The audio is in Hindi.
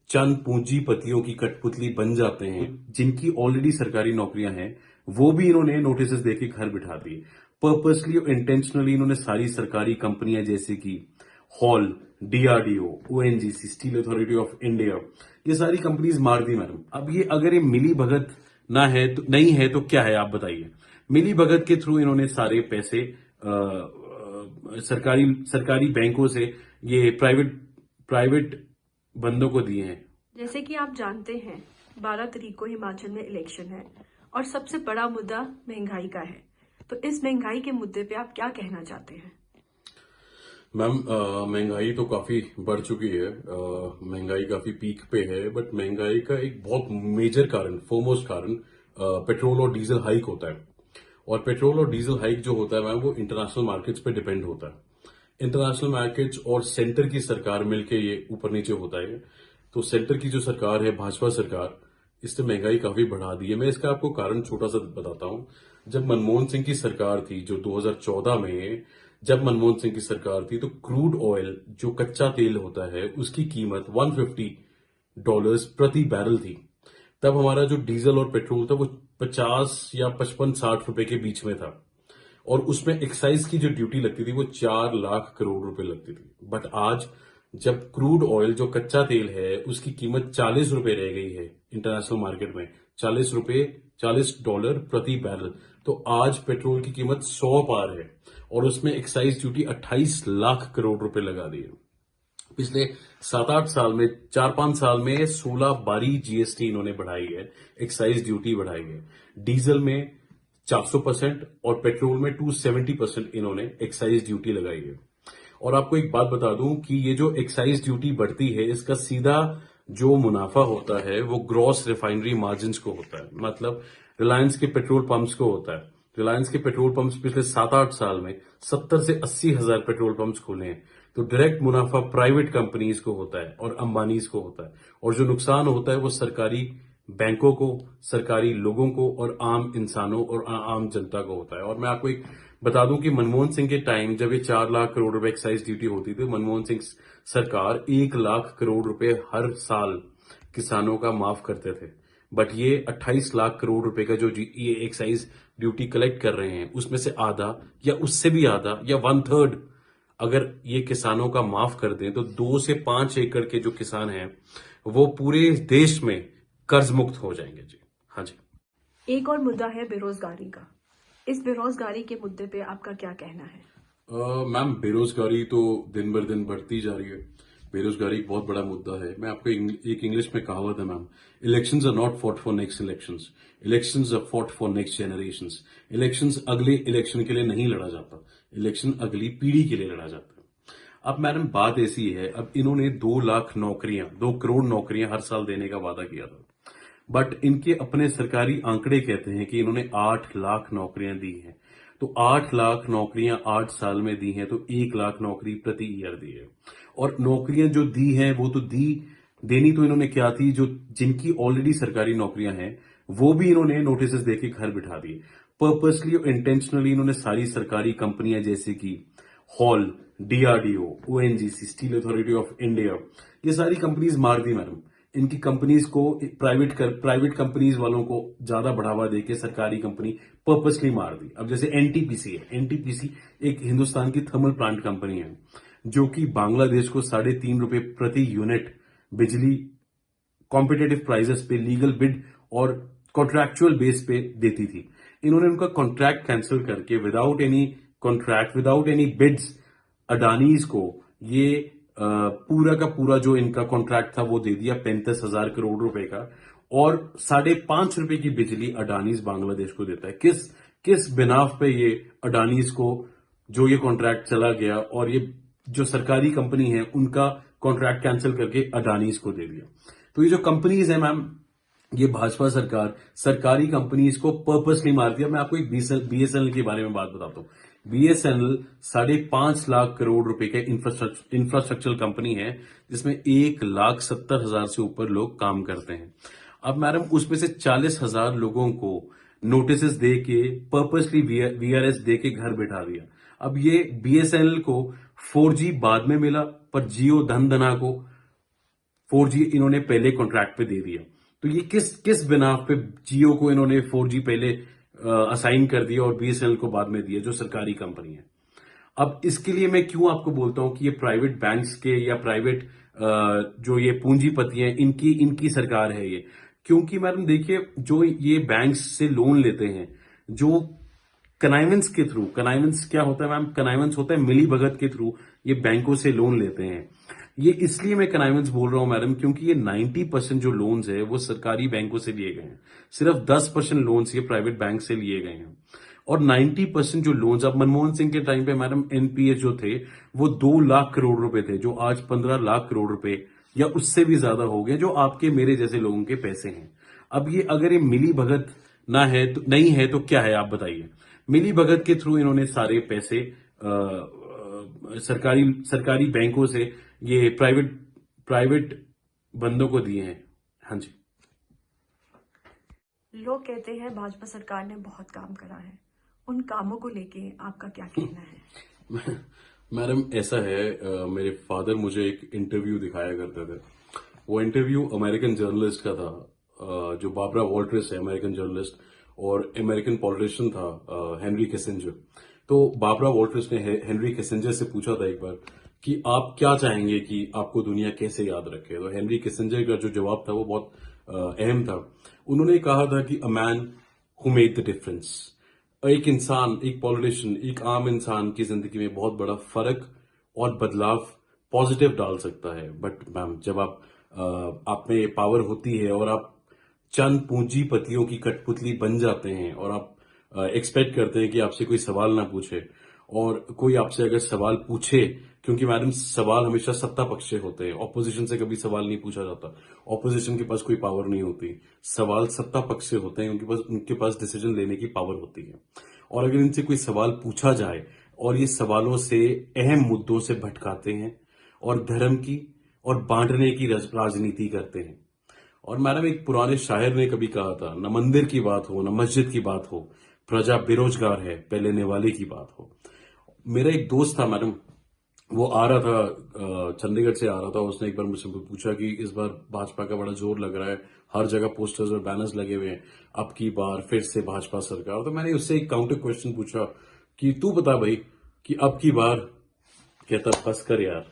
चंद पूंजीपतियों की कठपुतली बन जाते हैं, जिनकी ऑलरेडी सरकारी नौकरियां हैं, वो भी इन्होंने नोटिस देके घर बिठा दिए। पर्पसली और इंटेंशनली इन्होंने सारी सरकारी कंपनियां जैसे कि hall, DRDO, ONGC, steel authority of India, ये सारी कंपनीज मार दी मैडम। अब ये अगर ये मिली भगत ना है तो नहीं है तो क्या है, आप बताइए। मिली भगत के थ्रू इन्होंने सारे पैसे सरकारी सरकारी बैंकों से ये प्राइवेट प्राइवेट बंदों को दिए हैं। जैसे कि आप जानते हैं 12 तारीख को हिमाचल में इलेक्शन है और सबसे बड़ा मुद्दा महंगाई का है। तो इस महंगाई के मुद्दे पे आप क्या कहना चाहते हैं? मैम, महंगाई तो काफी बढ़ चुकी है। महंगाई काफी पीक पे है, बट महंगाई का एक बहुत मेजर कारण, फोरमोस्ट कारण पेट्रोल और डीजल हाइक होता है। और पेट्रोल और डीजल हाइक जो होता है मैम, वो इंटरनेशनल मार्केट्स पे डिपेंड होता है। इंटरनेशनल मार्केट्स और सेंटर की सरकार मिलके ये ऊपर नीचे होता है। तो सेंटर की जो सरकार है, भाजपा सरकार, इसने महंगाई काफी बढ़ा दी है। मैं इसका आपको कारण छोटा सा बताता हूं। जब मनमोहन सिंह की सरकार थी, जो 2014 में जब मनमोहन सिंह की सरकार थी, तो क्रूड ऑयल जो कच्चा तेल होता है उसकी कीमत $150 प्रति बैरल थी। तब हमारा जो डीजल और पेट्रोल था वो 50 या 55-60 रुपए के बीच में था। और उसमें एक्साइज की जो ड्यूटी लगती थी वो 4 लाख करोड़ रुपए लगती थी। बट आज जब क्रूड ऑयल जो कच्चा तेल है उसकी कीमत $40 रह गई है इंटरनेशनल मार्केट में, $40 प्रति बैरल, तो आज पेट्रोल की कीमत 100 पार है और उसमें एक्साइज ड्यूटी 28 लाख करोड़ रुपए लगा दी है। पिछले 7-8 साल में, 4-5 साल में 16 बारी जीएसटी इन्होंने बढ़ाई है, एक्साइज ड्यूटी बढ़ाई है। डीजल में 400% और पेट्रोल में 270% इन्होंने एक्साइज ड्यूटी लगाई है। और आपको एक बात बता दूं कि ये जो एक्साइज ड्यूटी बढ़ती है, इसका सीधा जो मुनाफा होता है वो ग्रॉस रिफाइनरी मार्जिन को होता है। मतलब रिलायंस के पेट्रोल पंप्स को होता है। रिलायंस के पेट्रोल पंप्स पिछले 7-8 साल में 70 से 80 हजार पेट्रोल पंप्स खोले हैं। तो डायरेक्ट मुनाफा प्राइवेट कंपनीज को होता है और अंबानीज को होता है। और जो नुकसान होता है वो सरकारी बैंकों को, सरकारी लोगों को और आम इंसानों और आम जनता को होता है। और मैं आपको एक बता दूं कि मनमोहन सिंह के टाइम जब ये 4 लाख करोड़ रुपए एक्साइज ड्यूटी होती थी, मनमोहन सिंह सरकार 1 लाख करोड़ रुपए हर साल किसानों का माफ करते थे। बट ये 28 लाख करोड़ रुपए का जो ये एक्साइज ड्यूटी कलेक्ट कर रहे हैं, उसमें से आधा या उससे भी आधा या 1/3 अगर ये किसानों का माफ कर दें तो 2 से 5 एकड़ के जो किसान हैं वो पूरे देश में कर्ज मुक्त हो जाएंगे जी। हाँ जी। एक और मुद्दा है बेरोजगारी का। इस बेरोजगारी के मुद्दे पे आपका क्या कहना है? मैम, बेरोजगारी तो दिन बर दिन बढ़ती जा रही है। बेरोजगारी एक बहुत बड़ा मुद्दा है। मैं आपको एक इंग्लिश में कहावत है ma'am, elections are not fought for next elections, elections are fought for next generations. Elections अगले इलेक्शन के लिए नहीं लड़ा जाता, इलेक्शन अगली पीढ़ी के लिए लड़ा जाता है। अब मैडम बात ऐसी है, अब इन्होंने 2 लाख नौकरियां, 2 करोड़ नौकरियां हर साल देने का वादा किया था। बट इनके अपने सरकारी आंकड़े कहते हैं कि इन्होंने 8 लाख नौकरियां दी हैं। तो 8 लाख नौकरियां 8 साल में दी हैं, तो 1 लाख नौकरी प्रति ईयर दी है। और नौकरियां जो दी हैं वो तो देनी तो इन्होंने क्या थी, जो जिनकी ऑलरेडी सरकारी नौकरियां हैं वो भी इन्होंने नोटिस देके घर बिठा दिए। पर्पसली और इंटेंशनली इन्होंने सारी सरकारी कंपनियां जैसे कि hall, DRDO, ONGC, steel authority of India, ये सारी कंपनीज मार दी मैडम। इनकी कंपनीज को प्राइवेट कंपनीज वालों को ज्यादा बढ़ावा देके सरकारी कंपनी पर्पसली मार दी। अब जैसे एनटीपीसी है, एनटीपीसी एक हिंदुस्तान की थर्मल प्लांट कंपनी है जो कि बांग्लादेश को ₹3.5 प्रति यूनिट बिजली कॉम्पिटेटिव प्राइसेस पे, लीगल बिड और कॉन्ट्रैक्चुअल बेस पे देती थी। इन्होंने उनका कॉन्ट्रैक्ट कैंसिल करके without any contract, without any bids, Adani's को ये पूरा का पूरा जो इनका कॉन्ट्रैक्ट था वो दे दिया 35,000 करोड़ रुपए का। और ₹5.5 की बिजली अडानीज बांग्लादेश को देता है। किस बिनाफ पे ये अडानीज को जो ये कॉन्ट्रैक्ट चला गया और ये जो सरकारी कंपनी है उनका कॉन्ट्रैक्ट कैंसिल करके अडानीज को दे दिया। तो ये जो कंपनीज है मैम, ये भाजपा सरकार सरकारी कंपनीज को पर्पसली मारती है। मैं आपको एक बीएसएनएल के बारे में बात बताता हूँ। बीएसएनएल 5.5 लाख करोड़ रुपए का इंफ्रास्ट्रक्चर कंपनी है जिसमें 1,70,000 से ऊपर लोग काम करते हैं। अब मैडम उसमें से 40,000 लोगों को नोटिस दे के पर्पसली वीआरएस दे के घर बैठा दिया। अब ये बीएसएनएल को 4G बाद में मिला, पर जियो धन धना को 4G इन्होंने पहले कॉन्ट्रैक्ट पे दे दिया। तो ये किस किस बिना पे जियो को इन्होंने 4G पहले असाइन कर दिया और बीएसएनएल को बाद में दिया, जो सरकारी कंपनी है। अब इसके लिए मैं क्यों आपको बोलता हूं कि ये प्राइवेट बैंक्स के या प्राइवेट जो ये पूंजीपति हैं, इनकी इनकी सरकार है ये। क्योंकि मैडम देखिए, जो ये बैंक्स से लोन लेते हैं, जो कनाइवेंस के थ्रू, कनाइवेंस क्या होता है मैम? कनाइवेंस होता है मिली भगत के थ्रू ये बैंकों से लोन लेते हैं। ये इसलिए मैं कनाइवेंस बोल रहा हूं मैडम, क्योंकि ये 90% जो लोन्स है वो सरकारी बैंकों से लिए गए हैं। सिर्फ 10% लोन्स ये प्राइवेट बैंक से लिए गए हैं। और 90% जो लोन्स, अब मनमोहन सिंह के टाइम पे मैडम एनपीए जो थे वो 2 लाख करोड़ रुपए थे, जो आज 15 लाख करोड़ रुपए या उससे भी ज्यादा हो गए, जो आपके मेरे जैसे लोगों के पैसे हैं। अब ये अगर ये मिली भगत ना है तो नहीं है तो क्या है, आप बताइए? मिली भगत के थ्रू इन्होंने सारे पैसे सरकारी सरकारी बैंकों से ये प्राइवेट प्राइवेट बंदों को दिए हैं। हाँ जी। लोग कहते हैं भाजपा सरकार ने बहुत काम करा है, उन कामों को लेके आपका क्या कहना है? मैडम ऐसा है, मेरे फादर मुझे एक इंटरव्यू दिखाया करते थे। वो इंटरव्यू अमेरिकन जर्नलिस्ट का था, जो बाबरा वॉल्टर्स है, अमेरिकन जर्नलिस्ट और अमेरिकन पॉलिटिशियन था, हेनरी किसिंजर। तो बाबरा वॉल्टर्स ने हेनरी किसिंजर से पूछा था एक बार कि आप क्या चाहेंगे कि आपको दुनिया कैसे याद रखे। तो हेनरी किसिंजर का जो जवाब था वो बहुत अहम था। उन्होंने कहा था कि a man who made the difference. एक इंसान, एक पॉलिटिशियन, एक आम इंसान की जिंदगी में बहुत बड़ा फर्क और बदलाव पॉजिटिव डाल सकता है। बट मैम, जब आप में पावर होती है और आप चंद पूंजीपतियों की कठपुतली बन जाते हैं और आप एक्सपेक्ट करते हैं कि आपसे कोई सवाल ना पूछे, और कोई आपसे अगर सवाल पूछे, क्योंकि मैडम सवाल हमेशा सत्ता पक्ष से होते हैं, ऑपोजिशन से कभी सवाल नहीं पूछा जाता। ऑपोजिशन के पास कोई पावर नहीं होती, सवाल सत्ता पक्ष से होते हैं, उनके पास डिसीजन लेने की पावर होती है। और अगर इनसे कोई सवाल पूछा जाए और ये सवालों से अहम मुद्दों से भटकाते हैं और धर्म की और बांटने की राजनीति करते हैं। और मैडम, एक पुराने शायर ने कभी कहा था, न मंदिर की बात हो न मस्जिद की बात हो, प्रजा बेरोजगार है पहले नेवाले की बात हो। मेरा एक दोस्त था मैडम, वो आ रहा था, चंडीगढ़ से आ रहा था। उसने एक बार मुझसे पूछा कि इस बार भाजपा का बड़ा जोर लग रहा है, हर जगह पोस्टर्स और बैनर्स लगे हुए हैं, अब की बार फिर से भाजपा सरकार। तो मैंने उससे एक काउंटर क्वेश्चन पूछा कि तू बता भाई कि अब की बार। कहता, बस कर यार।